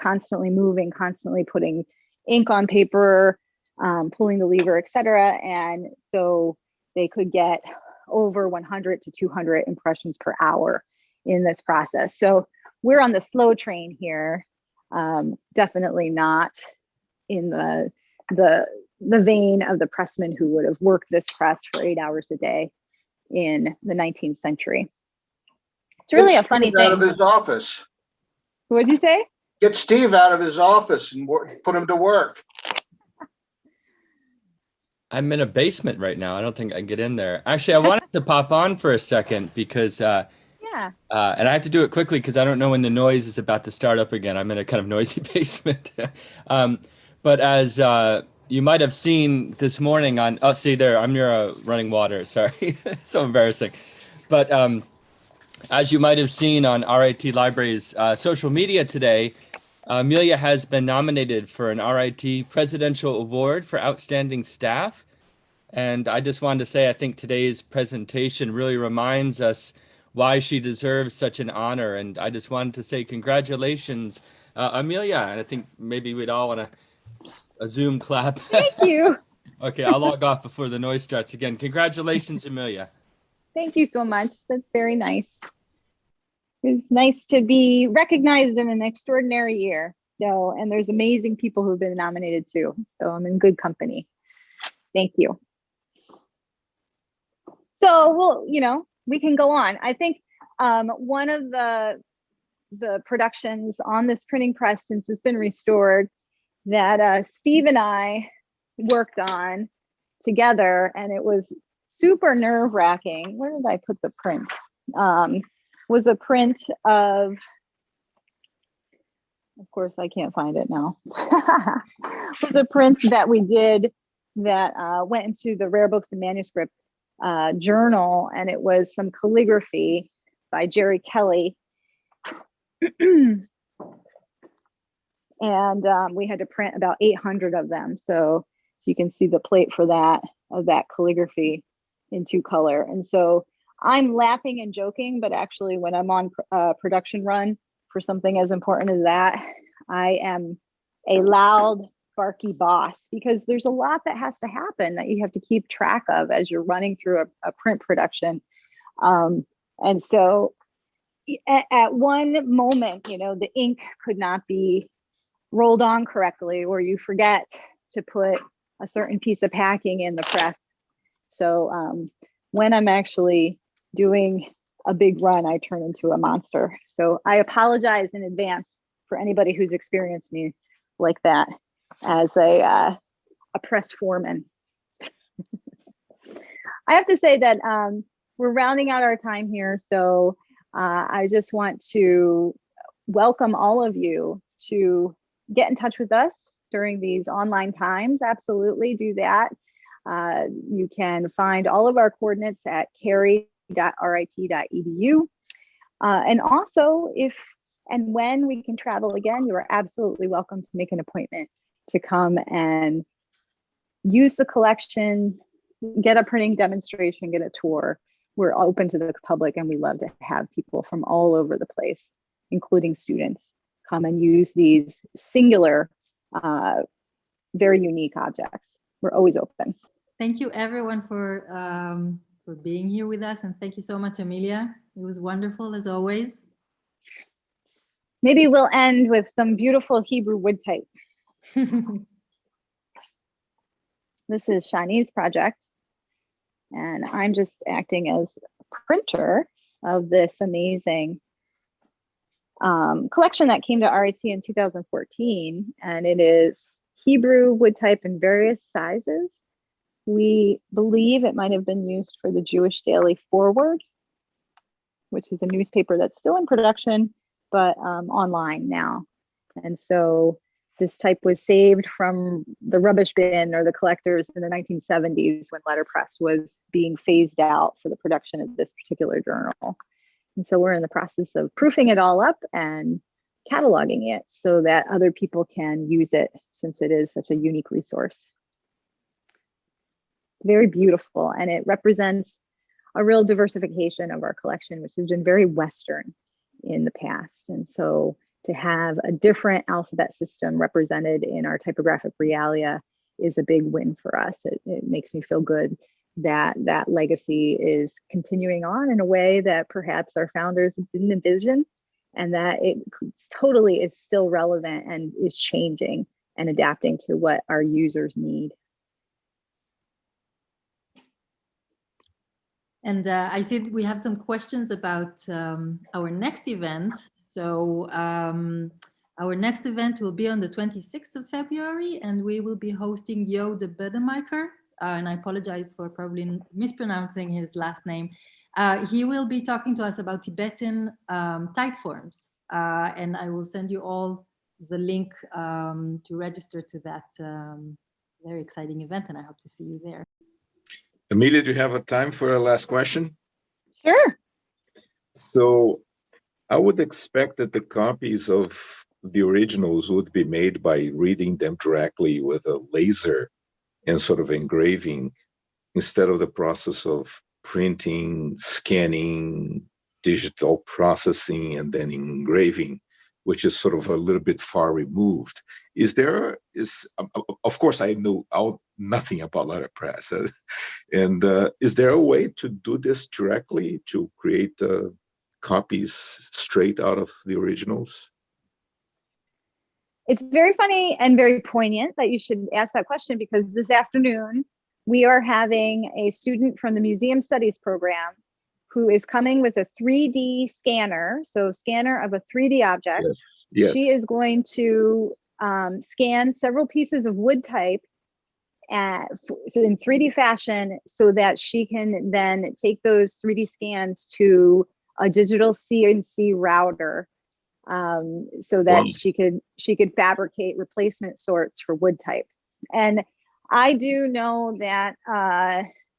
moving, constantly putting ink on paper, pulling the lever, etc. And so they could get over 100 to 200 impressions per hour in this process. So we're on the slow train here, definitely not in the vein of the pressman who would have worked this press for 8 hours a day in the 19th century. It's really a funny thing. Out of his office. What'd you say? Get Steve out of his office and put him to work. I'm in a basement right now. I don't think I can get in there. Actually, I wanted to pop on for a second because, Yeah. and I have to do it quickly because I don't know when the noise is about to start up again. I'm in a kind of noisy basement. But as you might have seen this morning on, oh, see there, I'm near running water. Sorry, so embarrassing. But as you might have seen on RIT Library's social media today, Amelia has been nominated for an RIT Presidential Award for Outstanding Staff. And I just wanted to say, I think today's presentation really reminds us why she deserves such an honor. And I just wanted to say congratulations, Amelia. And I think maybe we'd all want a Zoom clap. Thank you. Okay, I'll log off before the noise starts again. Congratulations, Amelia. Thank you so much. That's very nice. It's nice to be recognized in an extraordinary year. So, and there's amazing people who've been nominated too. So I'm in good company. Thank you. So, well, we can go on. I think one of the productions on this printing press, since it's been restored, that Steve and I worked on together, and it was super nerve-wracking. Where did I put the print? Was a print of course I can't find it now. Was a print that we did that went into the Rare Books and Manuscript journal, and it was some calligraphy by Jerry Kelly. And we had to print about 800 of them. So you can see the plate for that, of that calligraphy in 2-color. And so I'm laughing and joking, but actually when I'm on production run for something as important as that, I am a loud, barky boss, because there's a lot that has to happen that you have to keep track of as you're running through a print production. And so at one moment, the ink could not be rolled on correctly, or you forget to put a certain piece of packing in the press. So when I'm actually doing a big run, I turn into a monster. So I apologize in advance for anybody who's experienced me like that as a press foreman. I have to say that we're rounding out our time here. So I just want to welcome all of you to get in touch with us during these online times. Absolutely do that. You can find all of our coordinates at cary.rit.edu. And also, if and when we can travel again, you are absolutely welcome to make an appointment to come and use the collection, get a printing demonstration, get a tour. We're open to the public, and we love to have people from all over the place, including students, come and use these singular, very unique objects. We're always open. Thank you everyone for being here with us, and thank you so much, Amelia. It was wonderful as always. Maybe we'll end with some beautiful Hebrew wood type. This is Shani's project, and I'm just acting as printer of this amazing collection that came to RIT in 2014, and it is Hebrew wood type in various sizes. We believe it might have been used for the Jewish Daily Forward, which is a newspaper that's still in production, but online now. And so this type was saved from the rubbish bin or the collectors in the 1970s when letterpress was being phased out for the production of this particular journal. And so we're in the process of proofing it all up and cataloging it so that other people can use it, since it is such a unique resource. Very beautiful, and it represents a real diversification of our collection, which has been very Western in the past. And so to have a different alphabet system represented in our typographic realia is a big win for us. It makes me feel good that that legacy is continuing on in a way that perhaps our founders didn't envision, and that it totally is still relevant and is changing and adapting to what our users need. And I see we have some questions about our next event. So Our next event will be on the 26th of February, and we will be hosting Jo de Budemaker, and I apologize for probably mispronouncing his last name. He will be talking to us about Tibetan type forms, and I will send you all the link to register to that very exciting event, and I hope to see you there. Amelia, do you have a time for a last question? Sure. So I would expect that the copies of the originals would be made by reading them directly with a laser and sort of engraving instead of the process of printing, scanning, digital processing, and then engraving, which is sort of a little bit far removed. Of course, I know nothing about letterpress. And is there a way to do this directly, to create copies straight out of the originals? It's very funny and very poignant that you should ask that question, because this afternoon we are having a student from the Museum Studies program who is coming with a 3D scanner, so scanner of a 3D object. Yes. She is going to scan several pieces of wood type in 3D fashion so that she can then take those 3D scans to a digital CNC router, so that she could fabricate replacement sorts for wood type. And I do know that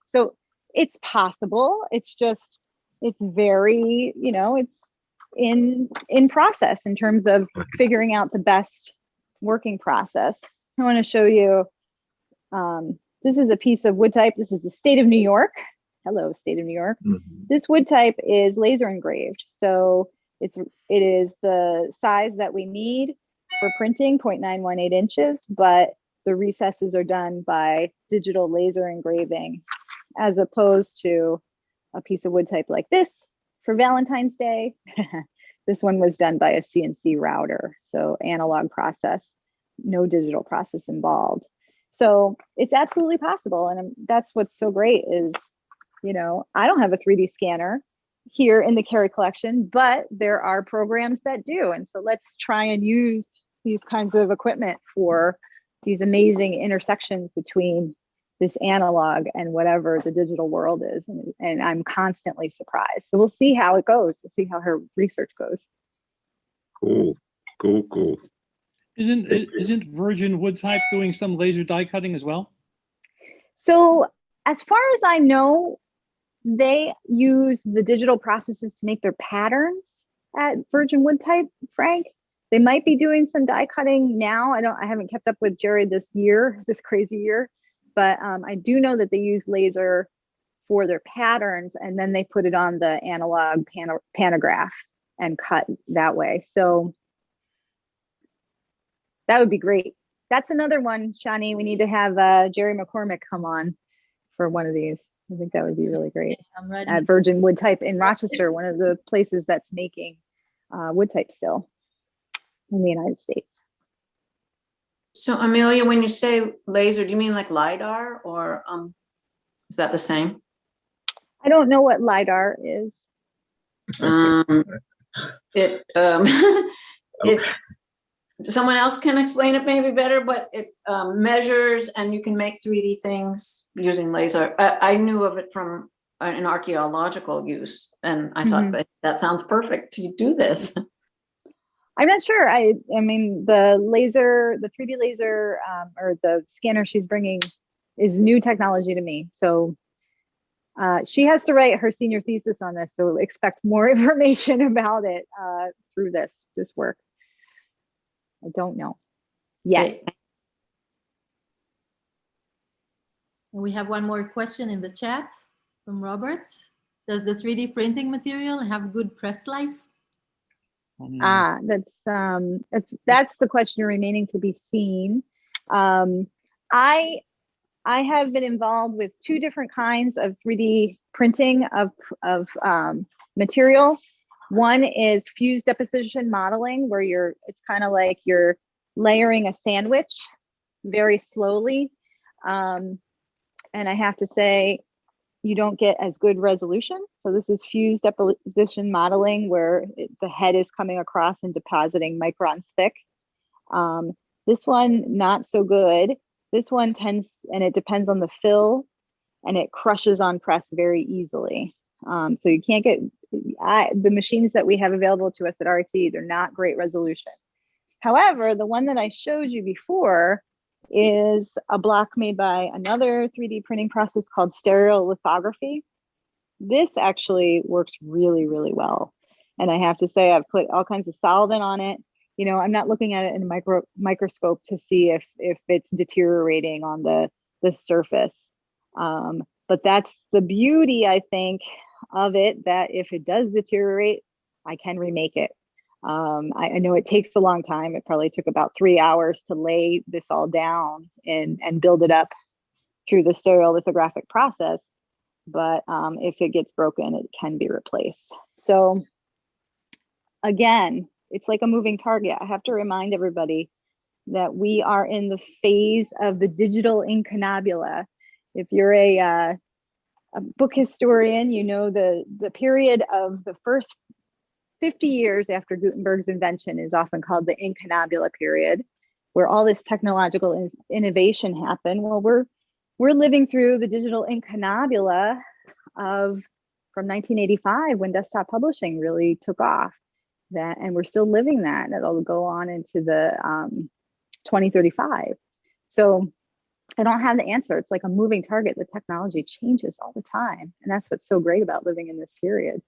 so it's possible. It's very, it's in process in terms of figuring out the best working process. I want to show you. This is a piece of wood type. This is the state of New York. Hello, state of New York. Mm-hmm. This wood type is laser engraved. So it is the size that we need for printing, 0.918 inches, but the recesses are done by digital laser engraving, as opposed to a piece of wood type like this for Valentine's Day. This one was done by a CNC router, so analog process, no digital process involved. So it's absolutely possible. And that's what's so great is, I don't have a 3D scanner here in the Cary collection, but there are programs that do. And so let's try and use these kinds of equipment for these amazing intersections between this analog and whatever the digital world is. And I'm constantly surprised. So we'll see how it goes. We'll see how her research goes. Cool. Isn't Virgin Wood Type doing some laser die cutting as well? So as far as I know, they use the digital processes to make their patterns at Virgin Wood Type, Frank. They might be doing some die cutting now. I haven't kept up with Jerry this crazy year, but I do know that they use laser for their patterns, and then they put it on the analog pantograph and cut that way. So that would be great. That's another one, Shani. We need to have Jerry McCormick come on for one of these. I think that would be really great. At Virgin Wood Type in Rochester, one of the places that's making wood type still in the United States. So Amelia, when you say laser, do you mean like LiDAR, or is that the same? I don't know what LiDAR is. Someone else can explain it maybe better, but it measures and you can make 3D things using laser. I knew of it from an archaeological use, and I thought that sounds perfect to do this. I'm not sure. I mean, the 3D laser or the scanner she's bringing is new technology to me. So she has to write her senior thesis on this. So expect more information about it through this work. I don't know yet. We have one more question in the chat from Robert. Does the 3D printing material have good press life? That's the question remaining to be seen. I have been involved with two different kinds of 3D printing of material. One is fused deposition modeling, where it's kind of like you're layering a sandwich very slowly. And I have to say, you don't get as good resolution. So this is fused deposition modeling where the head is coming across and depositing microns thick. This one, not so good. This one tends, and it depends on the fill, and it crushes on press very easily. So you can't get, the machines that we have available to us at RT, they're not great resolution. However, the one that I showed you before is a block made by another 3D printing process called stereolithography. This actually works really, really well. And I have to say, I've put all kinds of solvent on it. You know, I'm not looking at it in a microscope to see if it's deteriorating on the surface. But that's the beauty, I think, of it, that if it does deteriorate, I can remake it. I know it takes a long time. It probably took about 3 hours to lay this all down and build it up through the stereolithographic process. But if it gets broken, it can be replaced. So again, it's like a moving target. I have to remind everybody that we are in the phase of the digital incunabula. If you're a book historian, you know the period of the first 50 years after Gutenberg's invention is often called the incunabula period, where all this technological innovation happened. Well, we're living through the digital incunabula from 1985 when desktop publishing really took off. And we're still living that. It'll go on into the 2035. So I don't have the answer. It's like a moving target. The technology changes all the time. And that's what's so great about living in this period.